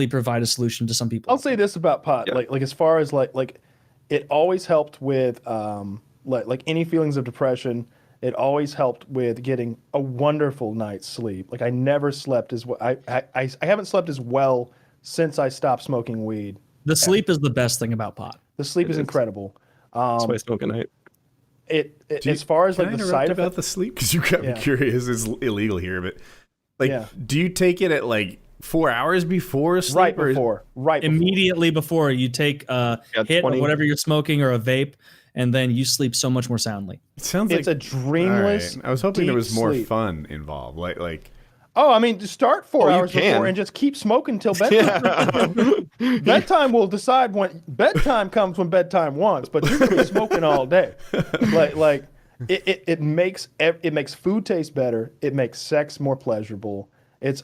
provide a solution to some people. I'll say this about pot, like as far as like it always helped with like any feelings of depression. It always helped with getting a wonderful night's sleep. Like I never slept as well. I haven't slept as well since I stopped smoking weed. The sleep is the best thing about pot. The sleep is incredible. That's why I smoke at night. As far as like the side about the sleep, because you got me curious. It's illegal here, but like, do you take it at like 4 hours before sleep? Right before. Immediately before you take a hit of whatever you're smoking or a vape, and then you sleep so much more soundly. It sounds it's like a dreamless. Right. I was hoping there was more sleep. fun involved, like. Oh, I mean, just start 4 hours before and just keep smoking till bedtime. Bedtime will decide when bedtime comes when bedtime wants, but you're gonna be smoking all day. It makes food taste better. It makes sex more pleasurable.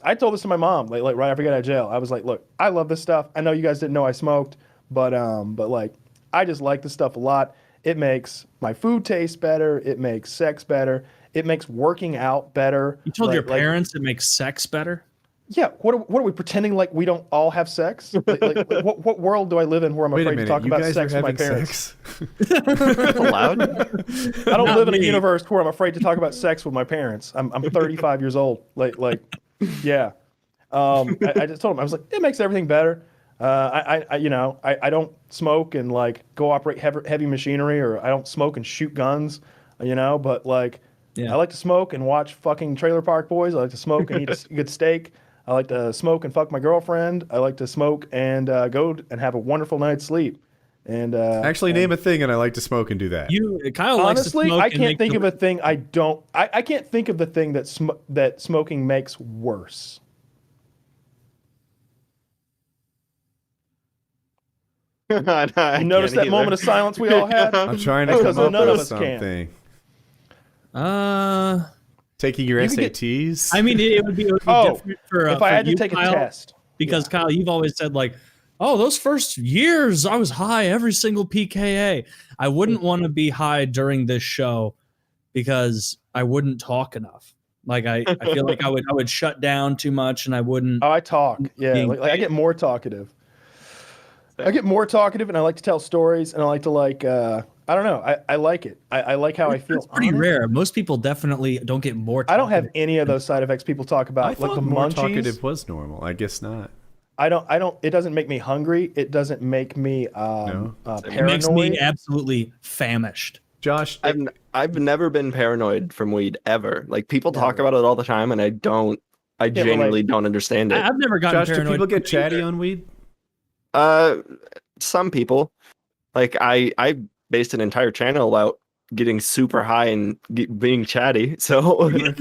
I told this to my mom like right after I got out of jail. I was like, look, I love this stuff. I know you guys didn't know I smoked, but like I just like this stuff a lot. It makes my food taste better. It makes sex better. It makes working out better. You told your parents it makes sex better? Yeah. What are we pretending like we don't all have sex? What world do I live in where I'm afraid to talk about sex with my parents? Allowed? I don't live in a universe where I'm afraid to talk about sex with my parents. I'm 35 years old. Yeah. I just told them, I was like, it makes everything better. I don't smoke and like go operate heavy machinery, or I don't smoke and shoot guns, but like. Yeah. I like to smoke and watch fucking Trailer Park Boys. I like to smoke and eat a good steak. I like to smoke and fuck my girlfriend. I like to smoke and go and have a wonderful night's sleep. And actually, name a thing, and I like to smoke and do that. Kyle honestly, likes to smoke I can't think of a thing. I can't think of the thing that smoking makes worse. You notice that moment of silence we all had? I'm trying to come up with something. Taking your SATs? I mean, it would be different for if I had to take Kyle, a test. Because Kyle, you've always said like, oh, those first years I was high every single PKA. I wouldn't want to be high during this show because I wouldn't talk enough. Like I feel like I would shut down too much and I wouldn't. Oh, I talk. Yeah, like I get more talkative. I get more talkative, and I like to tell stories, and I like to I don't know. I like it. I like how I feel. It's pretty rare. Most people definitely don't get more talkative. I don't have any of those side effects people talk about. I thought the more munchies. Talkative was normal. I guess not. I don't. It doesn't make me hungry. It doesn't make me paranoid. It makes me absolutely famished. Josh, I've never been paranoid from weed ever. Like people talk about it all the time, and I genuinely don't understand it. I've never gotten paranoid. Do people get chatty on weed? Some people. Like I based an entire channel about getting super high and being chatty. So okay.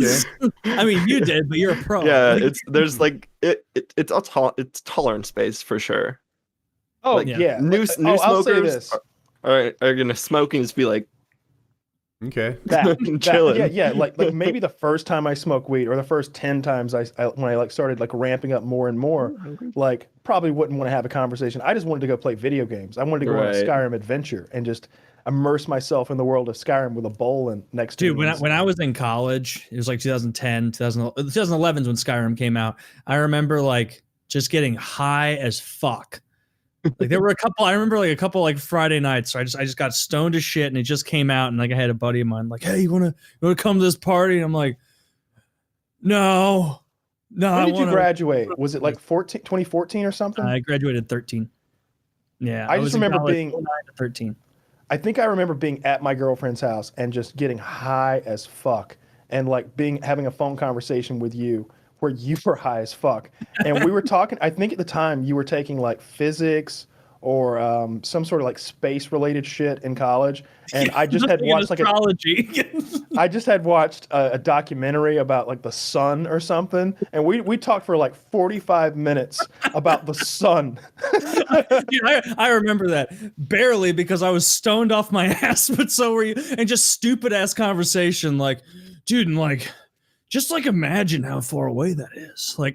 I mean, you did, but you're a pro. Yeah, it's tolerance based for sure. Oh yeah. New smokers are gonna smoke and just be like, okay, chilling. Yeah. Like maybe the first time I smoked weed, or the first 10 times when I like started like ramping up more and more, like probably wouldn't want to have a conversation. I just wanted to go play video games. I wanted to go on a Skyrim adventure and just immerse myself in the world of Skyrim with a bowl and next to me. Dude, when I was in college, it was like 2010, 2011 is when Skyrim came out. I remember like just getting high as fuck. Like there were I remember like a couple like Friday nights. So I just got stoned as shit, and it just came out, and like I had a buddy of mine like, hey, you wanna come to this party? And I'm like, no. When did you graduate? Was it like 2014 or something? I graduated 13. Yeah. I just remember being 13. I think I remember being at my girlfriend's house and just getting high as fuck, and like having a phone conversation with you where you were high as fuck. And we were talking, I think at the time you were taking like physics or some sort of like space related shit in college. And I just had watched astrology. I just had watched a documentary about like the sun or something. And we talked for like 45 minutes about the sun. Dude, I remember that barely because I was stoned off my ass, but so were you. And just stupid ass conversation. Like, dude, and like, just like imagine how far away that is. Like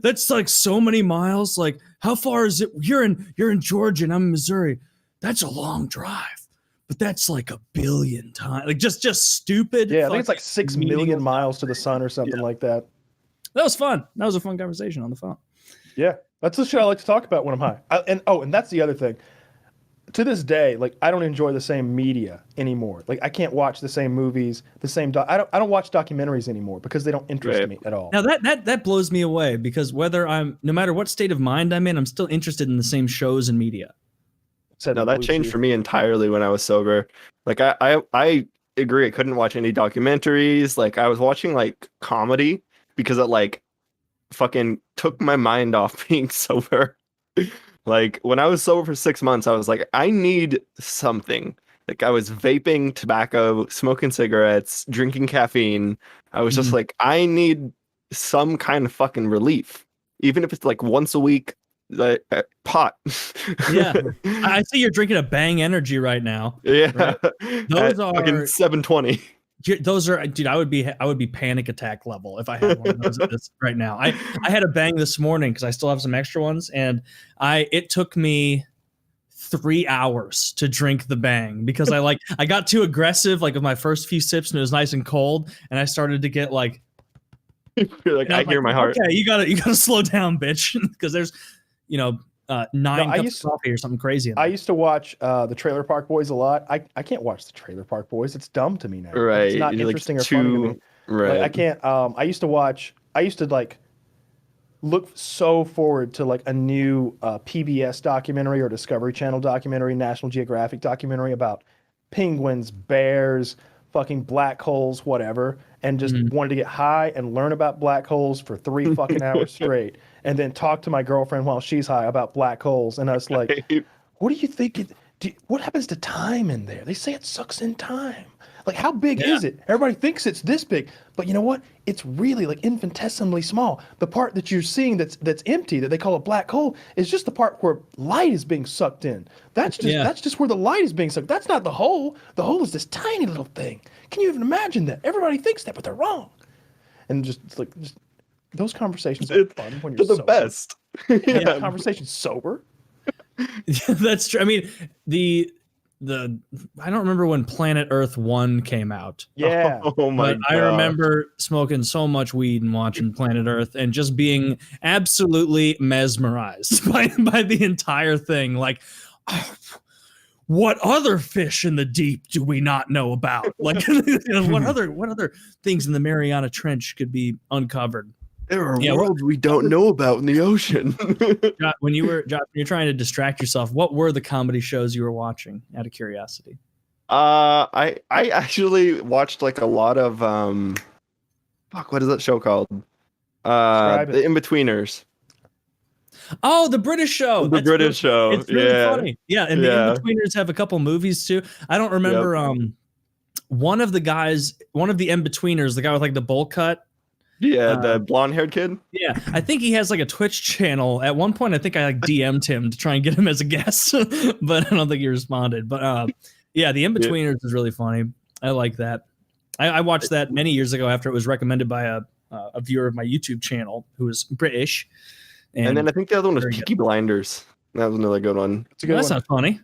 that's like so many miles. Like how far is it? You're in Georgia and I'm in Missouri. That's a long drive, but that's like a billion times. Like just stupid. Yeah, I think it's like 6 million miles to the sun or something like that. That was fun. That was a fun conversation on the phone. Yeah. That's the shit I like to talk about when I'm high. And that's the other thing. To this day, like I don't enjoy the same media anymore. Like I can't watch the same movies, the same. I don't watch documentaries anymore because they don't interest me at all. Now that blows me away because no matter what state of mind I'm in, I'm still interested in the same shows and media. No, that changed for me entirely when I was sober. Like I agree. I couldn't watch any documentaries. Like I was watching like comedy because it like fucking took my mind off being sober. Like when I was sober for 6 months, I was like, I need something. Like I was vaping tobacco, smoking cigarettes, drinking caffeine. I was just like, I need some kind of fucking relief, even if it's like once a week. Like pot. Yeah, I see you're drinking a Bang Energy right now. Yeah, right? Those are fucking 720. Those are, dude. I would be panic attack level if I had one of those at this right now. I had a Bang this morning because I still have some extra ones, and it took me 3 hours to drink the Bang because I got too aggressive like with my first few sips and it was nice and cold, and I started to get like. You're like, I hear my heart. Okay, you gotta slow down, bitch, because there's 9 cups of coffee or something crazy. I used to watch the Trailer Park Boys a lot. I can't watch the Trailer Park Boys. It's dumb to me now. Right. It's not interesting or funny to me. Right. Like, I can't. I used to like look so forward to like a new PBS documentary or Discovery Channel documentary, National Geographic documentary about penguins, bears, fucking black holes, whatever, and just wanted to get high and learn about black holes for 3 fucking hours straight, and then talk to my girlfriend while she's high about black holes. And I was like, what do you think? What happens to time in there? They say it sucks in time. Like, how big is it? Everybody thinks it's this big, but you know what? It's really like infinitesimally small. The part that you're seeing that's empty, that they call a black hole, is just the part where light is being sucked in. That's just where the light is being sucked. That's not the hole. The hole is this tiny little thing. Can you even imagine that? Everybody thinks that, but they're wrong. And just those conversations are fun when you're the sober. best. Yeah, conversations sober. That's true. I mean, the I don't remember when Planet Earth 1 came out. Yeah. Oh my God. I remember smoking so much weed and watching Planet Earth and just being absolutely mesmerized by the entire thing. Like, oh, what other fish in the deep do we not know about? Like, what other things in the Mariana Trench could be uncovered? There are worlds we don't know about in the ocean. When you're trying to distract yourself, what were the comedy shows you were watching out of curiosity? I actually watched like a lot of what is that show called? The In-Betweeners. Oh, the British show. The British show. It's really funny. Yeah, and the In-Betweeners have a couple movies too. I don't remember one of the In-Betweeners, the guy with like the bowl cut. Yeah, the blonde-haired kid. Yeah, I think he has like a Twitch channel. At one point, I think I like DM'd him to try and get him as a guest, but I don't think he responded. But yeah, the In-Betweeners is really funny. I like that. I watched that many years ago after it was recommended by a viewer of my YouTube channel who was British. And then I think the other one was Peaky Blinders. That was another good one. It's a good one. That's not funny.